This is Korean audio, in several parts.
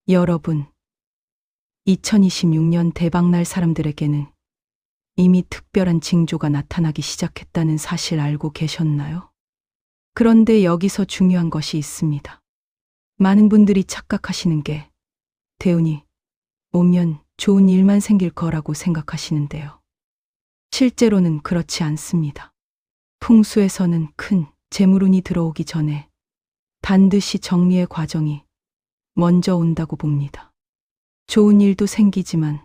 여러분, 2026년 대박날 사람들에게는 이미 특별한 징조가 나타나기 시작했다는 사실 알고 계셨나요? 그런데 여기서 중요한 것이 있습니다. 많은 분들이 착각하시는 게 대운이 오면 좋은 일만 생길 거라고 생각하시는데요. 실제로는 그렇지 않습니다. 풍수에서는 큰 재물운이 들어오기 전에 반드시 정리의 과정이 먼저 온다고 봅니다. 좋은 일도 생기지만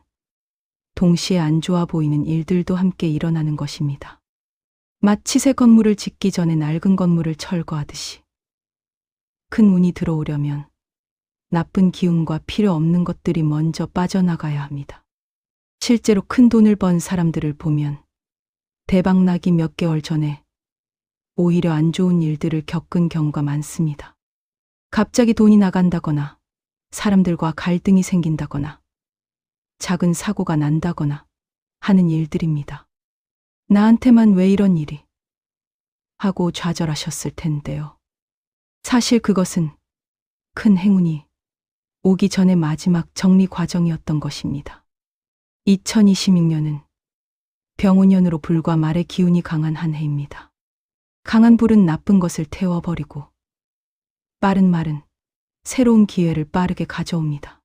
동시에 안 좋아 보이는 일들도 함께 일어나는 것입니다. 마치 새 건물을 짓기 전에 낡은 건물을 철거하듯이 큰 운이 들어오려면 나쁜 기운과 필요 없는 것들이 먼저 빠져나가야 합니다. 실제로 큰 돈을 번 사람들을 보면 대박나기 몇 개월 전에 오히려 안 좋은 일들을 겪은 경우가 많습니다. 갑자기 돈이 나간다거나 사람들과 갈등이 생긴다거나 작은 사고가 난다거나 하는 일들입니다. 나한테만 왜 이런 일이? 하고 좌절하셨을 텐데요. 사실 그것은 큰 행운이 오기 전의 마지막 정리 과정이었던 것입니다. 2026년은 병운년으로 불과 말의 기운이 강한 한 해입니다. 강한 불은 나쁜 것을 태워버리고 빠른 말은 새로운 기회를 빠르게 가져옵니다.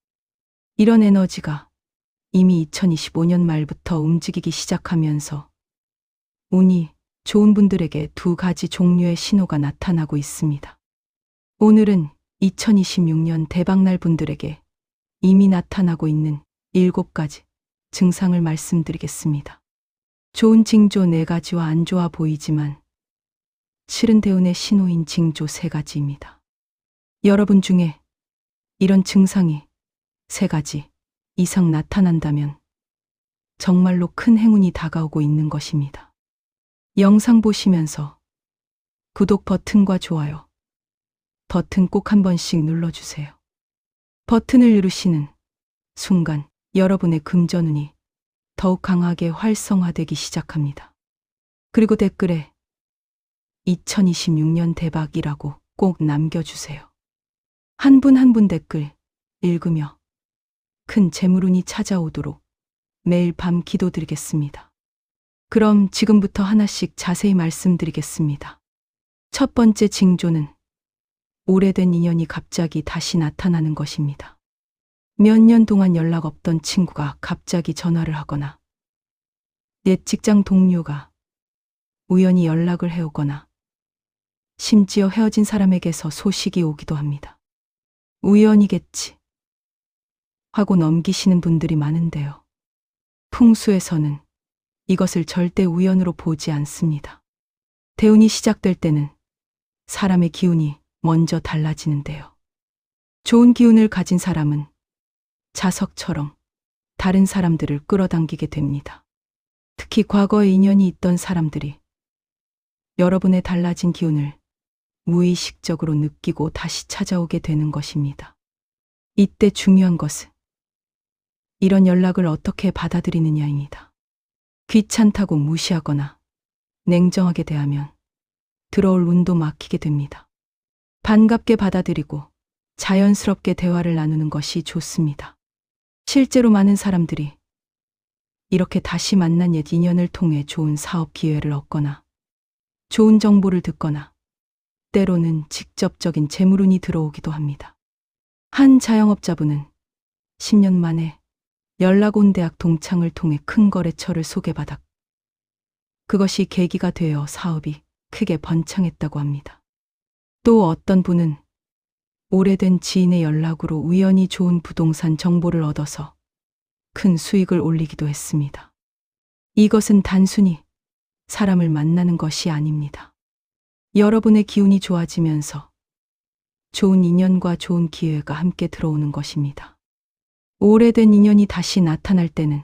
이런 에너지가 이미 2025년 말부터 움직이기 시작하면서 운이 좋은 분들에게 두 가지 종류의 신호가 나타나고 있습니다. 오늘은 2026년 대박날 분들에게 이미 나타나고 있는 7가지 증상을 말씀드리겠습니다. 좋은 징조 4가지와 안 좋아 보이지만 실은 대운의 신호인 징조 3가지입니다. 여러분 중에 이런 증상이 3가지 이상 나타난다면 정말로 큰 행운이 다가오고 있는 것입니다. 영상 보시면서 구독 버튼과 좋아요 버튼 꼭 한 번씩 눌러주세요. 버튼을 누르시는 순간 여러분의 금전운이 더욱 강하게 활성화되기 시작합니다. 그리고 댓글에 2026년 대박이라고 꼭 남겨주세요. 한 분 한 분 댓글 읽으며 큰 재물운이 찾아오도록 매일 밤 기도드리겠습니다. 그럼 지금부터 하나씩 자세히 말씀드리겠습니다. 첫 번째 징조는 오래된 인연이 갑자기 다시 나타나는 것입니다. 몇 년 동안 연락 없던 친구가 갑자기 전화를 하거나 옛 직장 동료가 우연히 연락을 해오거나 심지어 헤어진 사람에게서 소식이 오기도 합니다. 우연이겠지 하고 넘기시는 분들이 많은데요. 풍수에서는 이것을 절대 우연으로 보지 않습니다. 대운이 시작될 때는 사람의 기운이 먼저 달라지는데요. 좋은 기운을 가진 사람은 자석처럼 다른 사람들을 끌어당기게 됩니다. 특히 과거에 인연이 있던 사람들이 여러분의 달라진 기운을 무의식적으로 느끼고 다시 찾아오게 되는 것입니다. 이때 중요한 것은 이런 연락을 어떻게 받아들이느냐입니다. 귀찮다고 무시하거나 냉정하게 대하면 들어올 운도 막히게 됩니다. 반갑게 받아들이고 자연스럽게 대화를 나누는 것이 좋습니다. 실제로 많은 사람들이 이렇게 다시 만난 옛 인연을 통해 좋은 사업 기회를 얻거나 좋은 정보를 듣거나 때로는 직접적인 재물운이 들어오기도 합니다. 한 자영업자분은 10년 만에 연락 온 대학 동창을 통해 큰 거래처를 소개받아 그것이 계기가 되어 사업이 크게 번창했다고 합니다. 또 어떤 분은 오래된 지인의 연락으로 우연히 좋은 부동산 정보를 얻어서 큰 수익을 올리기도 했습니다. 이것은 단순히 사람을 만나는 것이 아닙니다. 여러분의 기운이 좋아지면서 좋은 인연과 좋은 기회가 함께 들어오는 것입니다. 오래된 인연이 다시 나타날 때는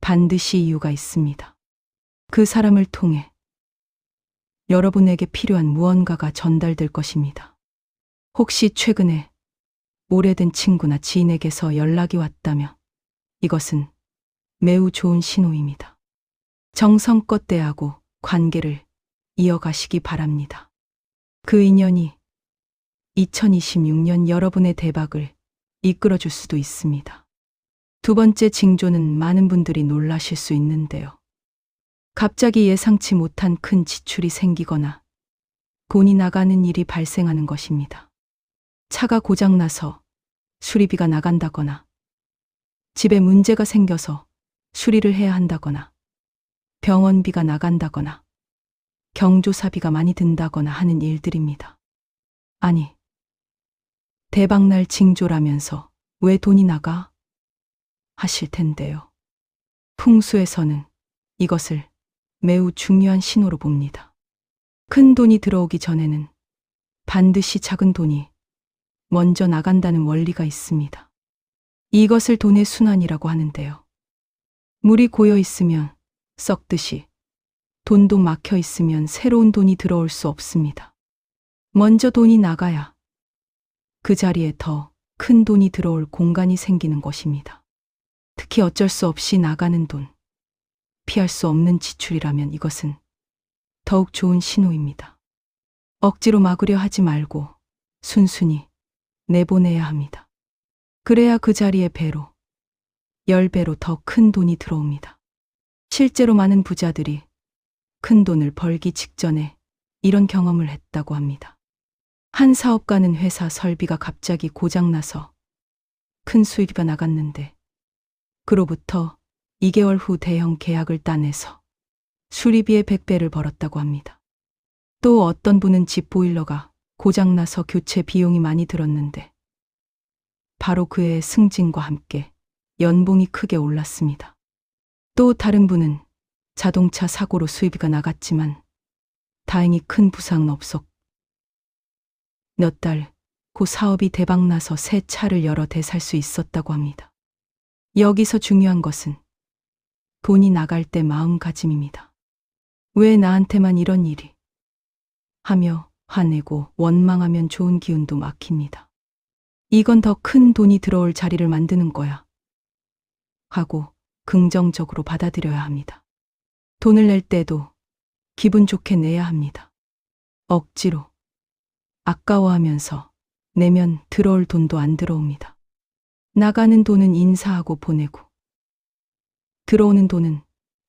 반드시 이유가 있습니다. 그 사람을 통해 여러분에게 필요한 무언가가 전달될 것입니다. 혹시 최근에 오래된 친구나 지인에게서 연락이 왔다면 이것은 매우 좋은 신호입니다. 정성껏 대하고 관계를 이어가시기 바랍니다. 그 인연이 2026년 여러분의 대박을 이끌어줄 수도 있습니다. 두 번째 징조는 많은 분들이 놀라실 수 있는데요. 갑자기 예상치 못한 큰 지출이 생기거나 돈이 나가는 일이 발생하는 것입니다. 차가 고장나서 수리비가 나간다거나, 집에 문제가 생겨서 수리를 해야 한다거나, 병원비가 나간다거나, 경조사비가 많이 든다거나 하는 일들입니다. 아니, 대박날 징조라면서 왜 돈이 나가? 하실 텐데요. 풍수에서는 이것을 매우 중요한 신호로 봅니다. 큰 돈이 들어오기 전에는 반드시 작은 돈이 먼저 나간다는 원리가 있습니다. 이것을 돈의 순환이라고 하는데요. 물이 고여 있으면 썩듯이 돈도 막혀 있으면 새로운 돈이 들어올 수 없습니다. 먼저 돈이 나가야 그 자리에 더 큰 돈이 들어올 공간이 생기는 것입니다. 특히 어쩔 수 없이 나가는 돈, 피할 수 없는 지출이라면 이것은 더욱 좋은 신호입니다. 억지로 막으려 하지 말고 순순히 내보내야 합니다. 그래야 그 자리에 배로, 10배로 더 큰 돈이 들어옵니다. 실제로 많은 부자들이 큰 돈을 벌기 직전에 이런 경험을 했다고 합니다. 한 사업가는 회사 설비가 갑자기 고장나서 큰 수익이 나갔는데 그로부터 2개월 후 대형 계약을 따내서 수리비의 100배를 벌었다고 합니다. 또 어떤 분은 집 보일러가 고장나서 교체 비용이 많이 들었는데 바로 그의 승진과 함께 연봉이 크게 올랐습니다. 또 다른 분은 자동차 사고로 수리비가 나갔지만 다행히 큰 부상은 없었고 몇 달 그 사업이 대박나서 새 차를 여러 대 살 수 있었다고 합니다. 여기서 중요한 것은 돈이 나갈 때 마음가짐입니다. 왜 나한테만 이런 일이? 하며 화내고 원망하면 좋은 기운도 막힙니다. 이건 더 큰 돈이 들어올 자리를 만드는 거야. 하고 긍정적으로 받아들여야 합니다. 돈을 낼 때도 기분 좋게 내야 합니다. 억지로, 아까워하면서 내면 들어올 돈도 안 들어옵니다. 나가는 돈은 인사하고 보내고, 들어오는 돈은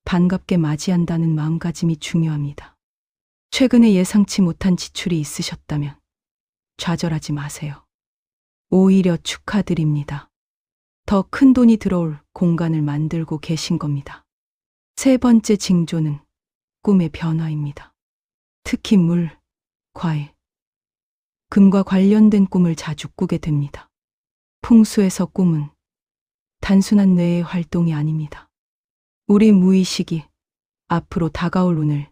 반갑게 맞이한다는 마음가짐이 중요합니다. 최근에 예상치 못한 지출이 있으셨다면 좌절하지 마세요. 오히려 축하드립니다. 더 큰 돈이 들어올 공간을 만들고 계신 겁니다. 세 번째 징조는 꿈의 변화입니다. 특히 물, 과일, 금과 관련된 꿈을 자주 꾸게 됩니다. 풍수에서 꿈은 단순한 뇌의 활동이 아닙니다. 우리 무의식이 앞으로 다가올 운을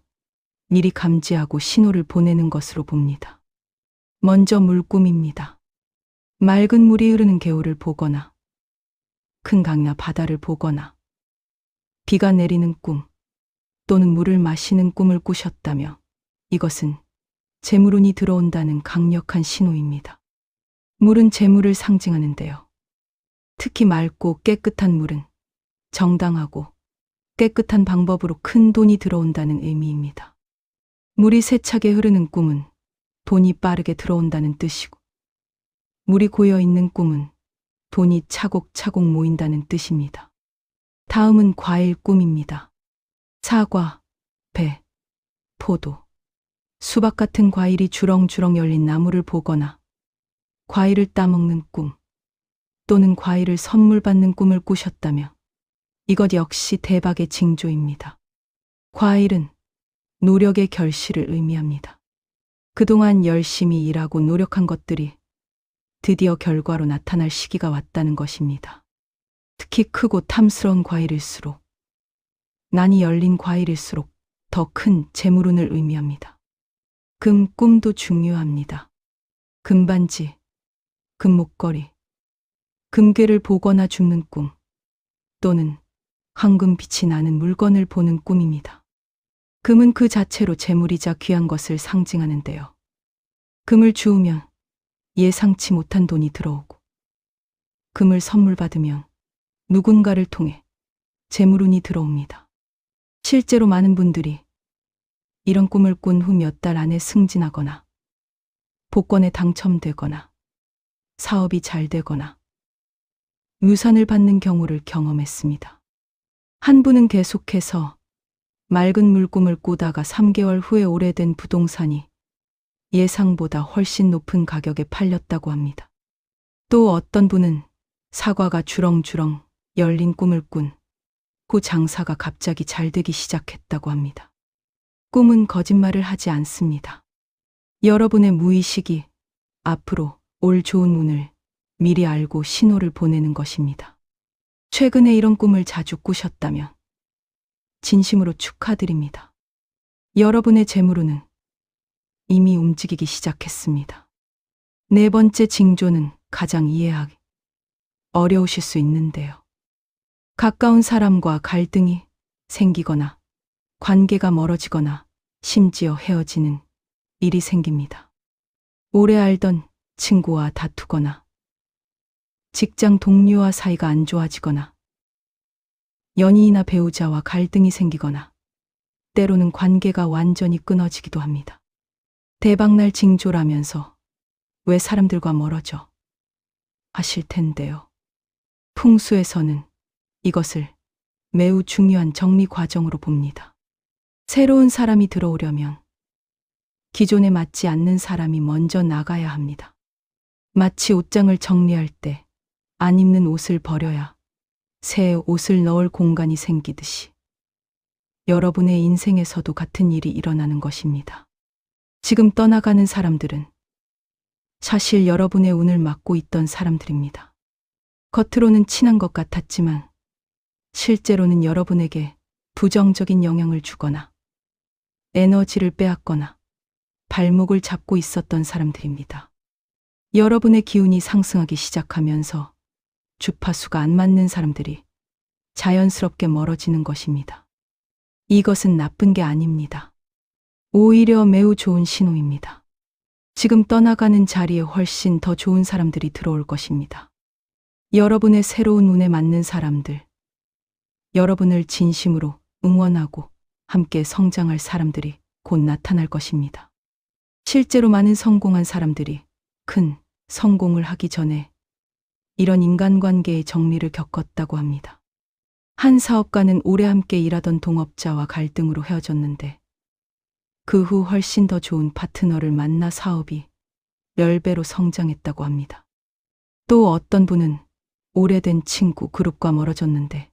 미리 감지하고 신호를 보내는 것으로 봅니다. 먼저 물꿈입니다. 맑은 물이 흐르는 개울을 보거나 큰 강이나 바다를 보거나 비가 내리는 꿈 또는 물을 마시는 꿈을 꾸셨다며 이것은 재물운이 들어온다는 강력한 신호입니다. 물은 재물을 상징하는데요. 특히 맑고 깨끗한 물은 정당하고 깨끗한 방법으로 큰 돈이 들어온다는 의미입니다. 물이 세차게 흐르는 꿈은 돈이 빠르게 들어온다는 뜻이고 물이 고여 있는 꿈은 돈이 차곡차곡 모인다는 뜻입니다. 다음은 과일 꿈입니다. 사과, 배, 포도, 수박 같은 과일이 주렁주렁 열린 나무를 보거나 과일을 따먹는 꿈 또는 과일을 선물 받는 꿈을 꾸셨다며 이것 역시 대박의 징조입니다. 과일은 노력의 결실을 의미합니다. 그동안 열심히 일하고 노력한 것들이 드디어 결과로 나타날 시기가 왔다는 것입니다. 특히 크고 탐스러운 과일일수록, 난이 열린 과일일수록 더 큰 재물운을 의미합니다. 금 꿈도 중요합니다. 금반지, 금목걸이, 금괴를 보거나 줍는 꿈 또는 황금빛이 나는 물건을 보는 꿈입니다. 금은 그 자체로 재물이자 귀한 것을 상징하는데요. 금을 주우면 예상치 못한 돈이 들어오고 금을 선물 받으면 누군가를 통해 재물운이 들어옵니다. 실제로 많은 분들이 이런 꿈을 꾼 후 몇 달 안에 승진하거나 복권에 당첨되거나 사업이 잘 되거나 유산을 받는 경우를 경험했습니다. 한 분은 계속해서 맑은 물꿈을 꾸다가 3개월 후에 오래된 부동산이 예상보다 훨씬 높은 가격에 팔렸다고 합니다. 또 어떤 분은 사과가 주렁주렁 열린 꿈을 꾼 그 장사가 갑자기 잘 되기 시작했다고 합니다. 꿈은 거짓말을 하지 않습니다. 여러분의 무의식이 앞으로 올 좋은 운을 미리 알고 신호를 보내는 것입니다. 최근에 이런 꿈을 자주 꾸셨다면 진심으로 축하드립니다. 여러분의 재물운은 이미 움직이기 시작했습니다. 네 번째 징조는 가장 이해하기 어려우실 수 있는데요. 가까운 사람과 갈등이 생기거나 관계가 멀어지거나 심지어 헤어지는 일이 생깁니다. 오래 알던 친구와 다투거나 직장 동료와 사이가 안 좋아지거나 연인이나 배우자와 갈등이 생기거나 때로는 관계가 완전히 끊어지기도 합니다. 대박날 징조라면서 왜 사람들과 멀어져 하실 텐데요. 풍수에서는 이것을 매우 중요한 정리 과정으로 봅니다. 새로운 사람이 들어오려면 기존에 맞지 않는 사람이 먼저 나가야 합니다. 마치 옷장을 정리할 때 안 입는 옷을 버려야 새 옷을 넣을 공간이 생기듯이 여러분의 인생에서도 같은 일이 일어나는 것입니다. 지금 떠나가는 사람들은 사실 여러분의 운을 막고 있던 사람들입니다. 겉으로는 친한 것 같았지만 실제로는 여러분에게 부정적인 영향을 주거나 에너지를 빼앗거나 발목을 잡고 있었던 사람들입니다. 여러분의 기운이 상승하기 시작하면서 주파수가 안 맞는 사람들이 자연스럽게 멀어지는 것입니다. 이것은 나쁜 게 아닙니다. 오히려 매우 좋은 신호입니다. 지금 떠나가는 자리에 훨씬 더 좋은 사람들이 들어올 것입니다. 여러분의 새로운 운에 맞는 사람들, 여러분을 진심으로 응원하고 함께 성장할 사람들이 곧 나타날 것입니다. 실제로 많은 성공한 사람들이 큰 성공을 하기 전에 이런 인간관계의 정리를 겪었다고 합니다. 한 사업가는 오래 함께 일하던 동업자와 갈등으로 헤어졌는데 그 후 훨씬 더 좋은 파트너를 만나 사업이 10배로 성장했다고 합니다. 또 어떤 분은 오래된 친구 그룹과 멀어졌는데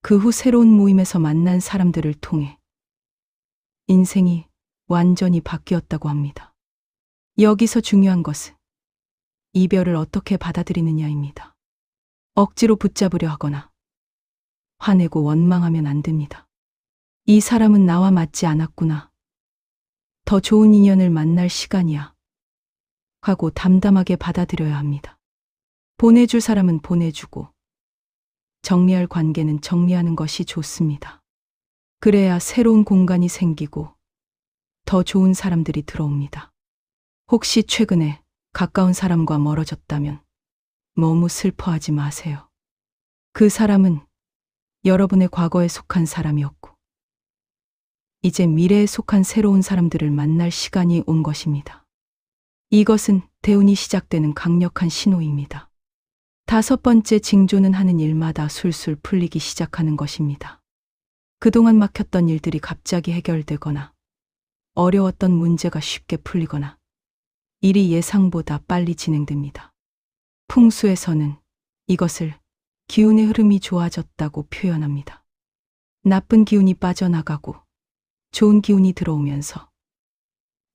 그 후 새로운 모임에서 만난 사람들을 통해 인생이 완전히 바뀌었다고 합니다. 여기서 중요한 것은 이별을 어떻게 받아들이느냐입니다. 억지로 붙잡으려 하거나 화내고 원망하면 안 됩니다. 이 사람은 나와 맞지 않았구나. 더 좋은 인연을 만날 시간이야. 하고 담담하게 받아들여야 합니다. 보내줄 사람은 보내주고 정리할 관계는 정리하는 것이 좋습니다. 그래야 새로운 공간이 생기고 더 좋은 사람들이 들어옵니다. 혹시 최근에 가까운 사람과 멀어졌다면 너무 슬퍼하지 마세요. 그 사람은 여러분의 과거에 속한 사람이었고 이제 미래에 속한 새로운 사람들을 만날 시간이 온 것입니다. 이것은 대운이 시작되는 강력한 신호입니다. 다섯 번째 징조는 하는 일마다 술술 풀리기 시작하는 것입니다. 그동안 막혔던 일들이 갑자기 해결되거나 어려웠던 문제가 쉽게 풀리거나 일이 예상보다 빨리 진행됩니다. 풍수에서는 이것을 기운의 흐름이 좋아졌다고 표현합니다. 나쁜 기운이 빠져나가고 좋은 기운이 들어오면서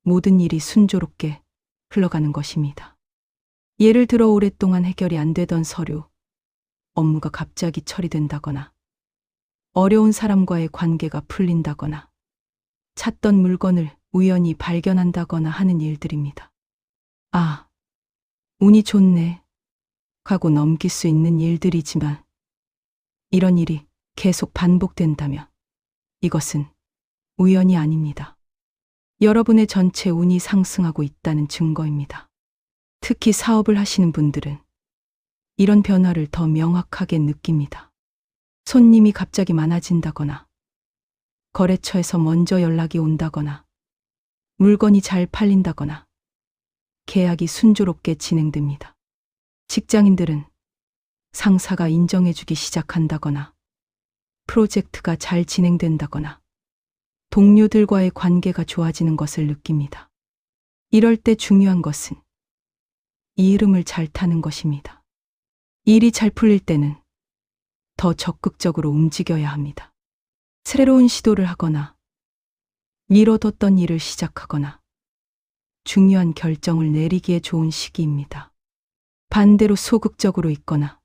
모든 일이 순조롭게 흘러가는 것입니다. 예를 들어 오랫동안 해결이 안 되던 서류, 업무가 갑자기 처리된다거나 어려운 사람과의 관계가 풀린다거나 찾던 물건을 우연히 발견한다거나 하는 일들입니다. 아, 운이 좋네 하고 넘길 수 있는 일들이지만 이런 일이 계속 반복된다면 이것은 우연이 아닙니다. 여러분의 전체 운이 상승하고 있다는 증거입니다. 특히 사업을 하시는 분들은 이런 변화를 더 명확하게 느낍니다. 손님이 갑자기 많아진다거나 거래처에서 먼저 연락이 온다거나 물건이 잘 팔린다거나 계약이 순조롭게 진행됩니다. 직장인들은 상사가 인정해주기 시작한다거나, 프로젝트가 잘 진행된다거나, 동료들과의 관계가 좋아지는 것을 느낍니다. 이럴 때 중요한 것은 이 흐름을 잘 타는 것입니다. 일이 잘 풀릴 때는 더 적극적으로 움직여야 합니다. 새로운 시도를 하거나, 미뤄뒀던 일을 시작하거나, 중요한 결정을 내리기에 좋은 시기입니다. 반대로 소극적으로 있거나,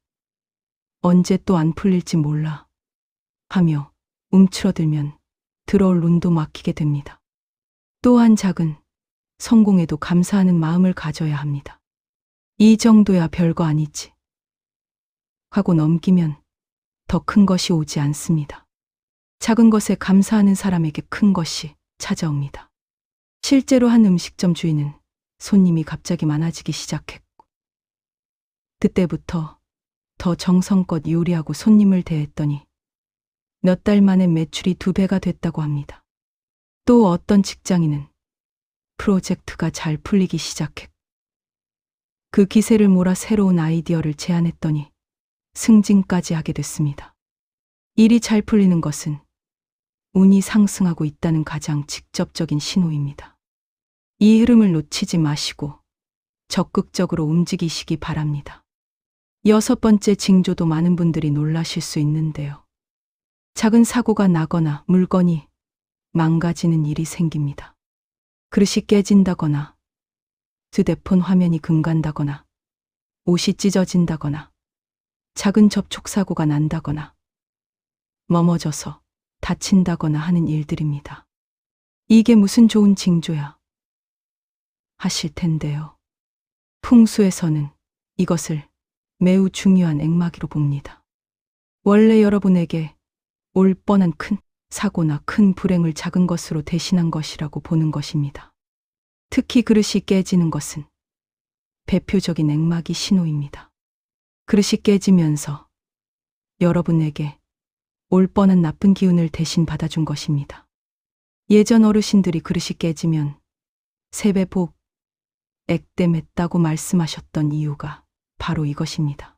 언제 또 안 풀릴지 몰라 하며 움츠러들면 들어올 눈도 막히게 됩니다. 또한 작은 성공에도 감사하는 마음을 가져야 합니다. 이 정도야 별거 아니지 하고 넘기면 더 큰 것이 오지 않습니다. 작은 것에 감사하는 사람에게 큰 것이 찾아옵니다. 실제로 한 음식점 주인은 손님이 갑자기 많아지기 시작했고, 그때부터 더 정성껏 요리하고 손님을 대했더니 몇 달 만에 매출이 2배가 됐다고 합니다. 또 어떤 직장인은 프로젝트가 잘 풀리기 시작했고, 그 기세를 몰아 새로운 아이디어를 제안했더니 승진까지 하게 됐습니다. 일이 잘 풀리는 것은 운이 상승하고 있다는 가장 직접적인 신호입니다. 이 흐름을 놓치지 마시고 적극적으로 움직이시기 바랍니다. 6번째 징조도 많은 분들이 놀라실 수 있는데요. 작은 사고가 나거나 물건이 망가지는 일이 생깁니다. 그릇이 깨진다거나, 휴대폰 화면이 금간다거나, 옷이 찢어진다거나, 작은 접촉사고가 난다거나, 넘어져서 다친다거나 하는 일들입니다. 이게 무슨 좋은 징조야 하실 텐데요. 풍수에서는 이것을 매우 중요한 액막이로 봅니다. 원래 여러분에게 올 뻔한 큰 사고나 큰 불행을 작은 것으로 대신한 것이라고 보는 것입니다. 특히 그릇이 깨지는 것은 대표적인 액막이 신호입니다. 그릇이 깨지면서 여러분에게 올 뻔한 나쁜 기운을 대신 받아준 것입니다. 예전 어르신들이 그릇이 깨지면 3배 복, 액땜했다고 말씀하셨던 이유가 바로 이것입니다.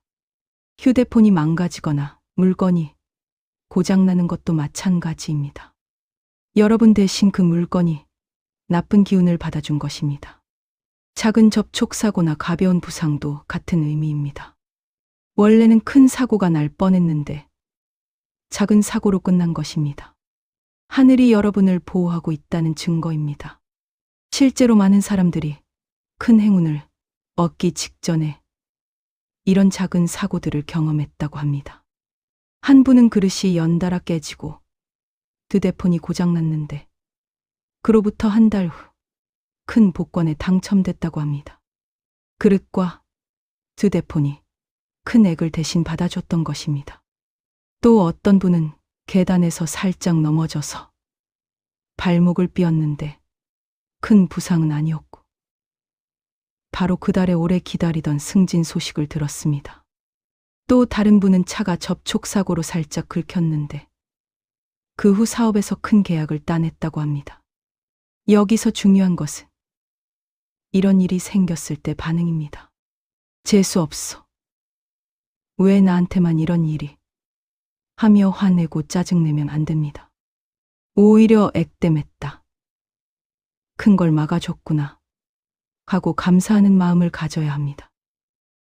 휴대폰이 망가지거나 물건이 고장나는 것도 마찬가지입니다. 여러분 대신 그 물건이 나쁜 기운을 받아준 것입니다. 작은 접촉사고나 가벼운 부상도 같은 의미입니다. 원래는 큰 사고가 날 뻔했는데 작은 사고로 끝난 것입니다. 하늘이 여러분을 보호하고 있다는 증거입니다. 실제로 많은 사람들이 큰 행운을 얻기 직전에 이런 작은 사고들을 경험했다고 합니다. 한 분은 그릇이 연달아 깨지고 휴대폰이 고장났는데 그로부터 한 달 후 큰 복권에 당첨됐다고 합니다. 그릇과 휴대폰이 큰 액을 대신 받아줬던 것입니다. 또 어떤 분은 계단에서 살짝 넘어져서 발목을 삐었는데 큰 부상은 아니었고 바로 그달에 오래 기다리던 승진 소식을 들었습니다. 또 다른 분은 차가 접촉사고로 살짝 긁혔는데 그 후 사업에서 큰 계약을 따냈다고 합니다. 여기서 중요한 것은 이런 일이 생겼을 때 반응입니다. 재수 없어. 왜 나한테만 이런 일이? 하며 화내고 짜증내면 안 됩니다. 오히려 액땜했다. 큰 걸 막아줬구나 하고 감사하는 마음을 가져야 합니다.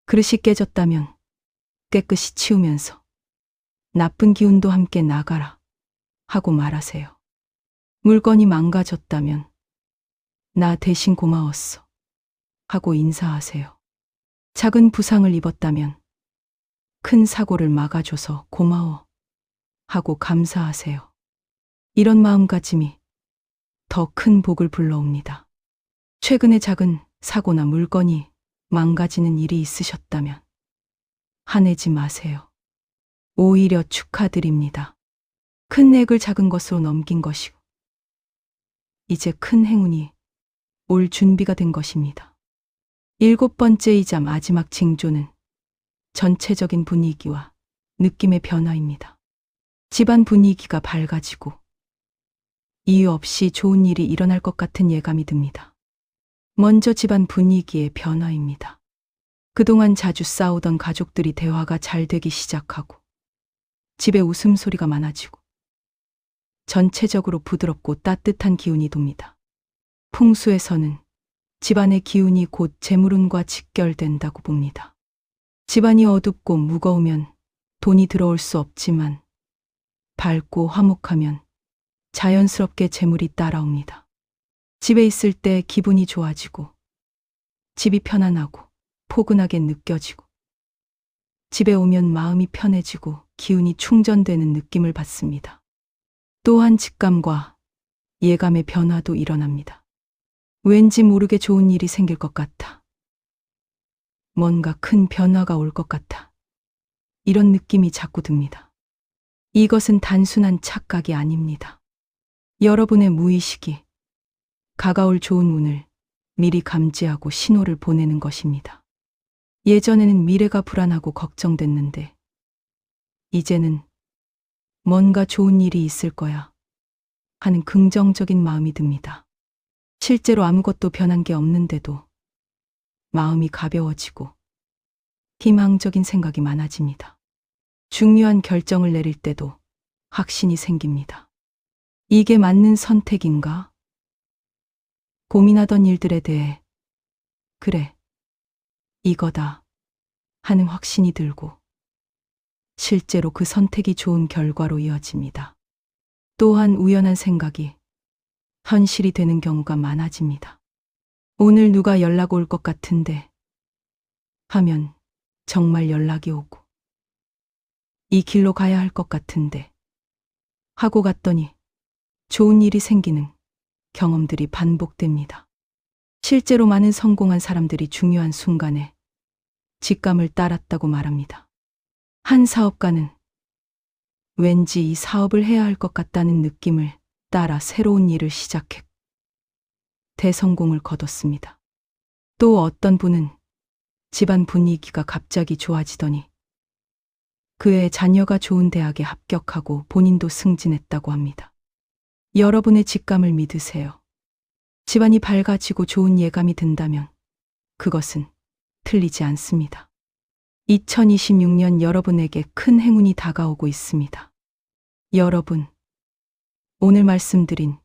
그릇이 깨졌다면 깨끗이 치우면서 나쁜 기운도 함께 나가라 하고 말하세요. 물건이 망가졌다면 나 대신 고마웠어 하고 인사하세요. 작은 부상을 입었다면 큰 사고를 막아줘서 고마워 하고 감사하세요. 이런 마음가짐이 더 큰 복을 불러옵니다. 최근에 작은 사고나 물건이 망가지는 일이 있으셨다면 화내지 마세요. 오히려 축하드립니다. 큰 액을 작은 것으로 넘긴 것이고 이제 큰 행운이 올 준비가 된 것입니다. 7번째이자 마지막 징조는 전체적인 분위기와 느낌의 변화입니다. 집안 분위기가 밝아지고 이유 없이 좋은 일이 일어날 것 같은 예감이 듭니다. 먼저 집안 분위기의 변화입니다. 그동안 자주 싸우던 가족들이 대화가 잘 되기 시작하고 집에 웃음소리가 많아지고 전체적으로 부드럽고 따뜻한 기운이 돕니다. 풍수에서는 집안의 기운이 곧 재물운과 직결된다고 봅니다. 집안이 어둡고 무거우면 돈이 들어올 수 없지만 밝고 화목하면 자연스럽게 재물이 따라옵니다. 집에 있을 때 기분이 좋아지고 집이 편안하고 포근하게 느껴지고 집에 오면 마음이 편해지고 기운이 충전되는 느낌을 받습니다. 또한 직감과 예감의 변화도 일어납니다. 왠지 모르게 좋은 일이 생길 것 같아. 뭔가 큰 변화가 올 것 같아. 이런 느낌이 자꾸 듭니다. 이것은 단순한 착각이 아닙니다. 여러분의 무의식이 가까울 좋은 운을 미리 감지하고 신호를 보내는 것입니다. 예전에는 미래가 불안하고 걱정됐는데 이제는 뭔가 좋은 일이 있을 거야 하는 긍정적인 마음이 듭니다. 실제로 아무것도 변한 게 없는데도 마음이 가벼워지고 희망적인 생각이 많아집니다. 중요한 결정을 내릴 때도 확신이 생깁니다. 이게 맞는 선택인가? 고민하던 일들에 대해 그래, 이거다 하는 확신이 들고 실제로 그 선택이 좋은 결과로 이어집니다. 또한 우연한 생각이 현실이 되는 경우가 많아집니다. 오늘 누가 연락 올 것 같은데 하면 정말 연락이 오고 이 길로 가야 할 것 같은데 하고 갔더니 좋은 일이 생기는 경험들이 반복됩니다. 실제로 많은 성공한 사람들이 중요한 순간에 직감을 따랐다고 말합니다. 한 사업가는 왠지 이 사업을 해야 할 것 같다는 느낌을 따라 새로운 일을 시작했고 대성공을 거뒀습니다. 또 어떤 분은 집안 분위기가 갑자기 좋아지더니 그의 자녀가 좋은 대학에 합격하고 본인도 승진했다고 합니다. 여러분의 직감을 믿으세요. 집안이 밝아지고 좋은 예감이 든다면 그것은 틀리지 않습니다. 2026년 여러분에게 큰 행운이 다가오고 있습니다. 여러분, 오늘 말씀드린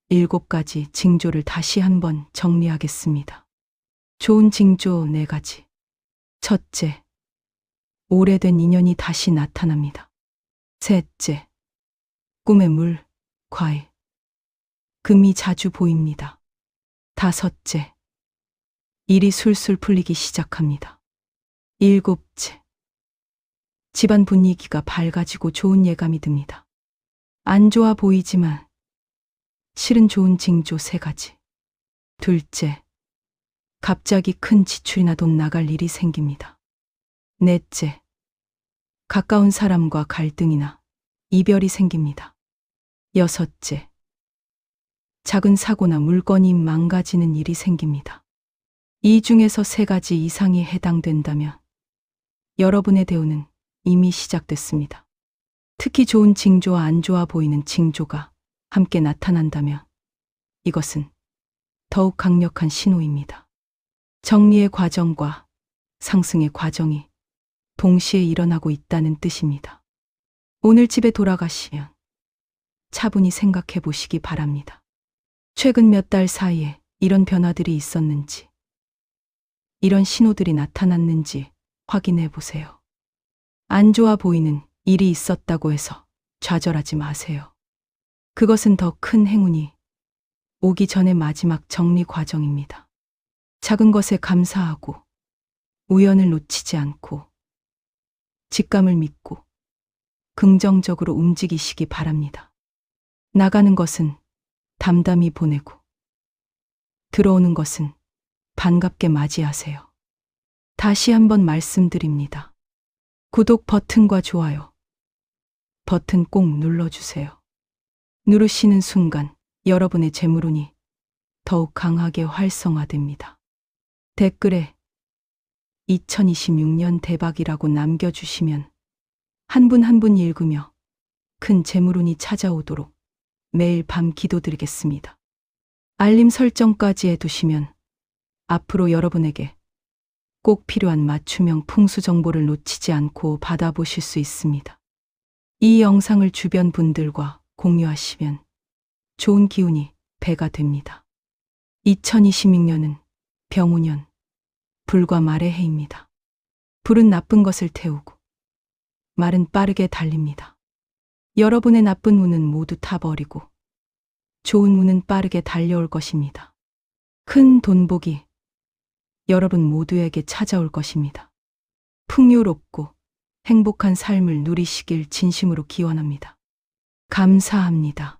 7가지 징조를 다시 한번 정리하겠습니다. 좋은 징조 4가지. 첫째, 오래된 인연이 다시 나타납니다. 셋째, 꿈에 물, 과일, 금이 자주 보입니다. 다섯째, 일이 술술 풀리기 시작합니다. 일곱째, 집안 분위기가 밝아지고 좋은 예감이 듭니다. 안 좋아 보이지만 실은 좋은 징조 3가지. 둘째, 갑자기 큰 지출이나 돈 나갈 일이 생깁니다. 넷째, 가까운 사람과 갈등이나 이별이 생깁니다. 여섯째, 작은 사고나 물건이 망가지는 일이 생깁니다. 이 중에서 3가지 이상이 해당된다면 여러분의 대운은 이미 시작됐습니다. 특히 좋은 징조와 안 좋아 보이는 징조가 함께 나타난다면 이것은 더욱 강력한 신호입니다. 정리의 과정과 상승의 과정이 동시에 일어나고 있다는 뜻입니다. 오늘 집에 돌아가시면 차분히 생각해 보시기 바랍니다. 최근 몇 달 사이에 이런 변화들이 있었는지, 이런 신호들이 나타났는지 확인해 보세요. 안 좋아 보이는 일이 있었다고 해서 좌절하지 마세요. 그것은 더 큰 행운이 오기 전의 마지막 정리 과정입니다. 작은 것에 감사하고 우연을 놓치지 않고 직감을 믿고 긍정적으로 움직이시기 바랍니다. 나가는 것은 담담히 보내고 들어오는 것은 반갑게 맞이하세요. 다시 한번 말씀드립니다. 구독 버튼과 좋아요 버튼 꼭 눌러주세요. 누르시는 순간 여러분의 재물운이 더욱 강하게 활성화됩니다. 댓글에 2026년 대박이라고 남겨주시면 한 분 한 분 읽으며 큰 재물운이 찾아오도록 매일 밤 기도드리겠습니다. 알림 설정까지 해두시면 앞으로 여러분에게 꼭 필요한 맞춤형 풍수 정보를 놓치지 않고 받아보실 수 있습니다. 이 영상을 주변 분들과 공유하시면 좋은 기운이 배가 됩니다. 2026년은 병우년, 불과 말의 해입니다. 불은 나쁜 것을 태우고 말은 빠르게 달립니다. 여러분의 나쁜 운은 모두 타버리고 좋은 운은 빠르게 달려올 것입니다. 큰 돈복이 여러분 모두에게 찾아올 것입니다. 풍요롭고 행복한 삶을 누리시길 진심으로 기원합니다. 감사합니다.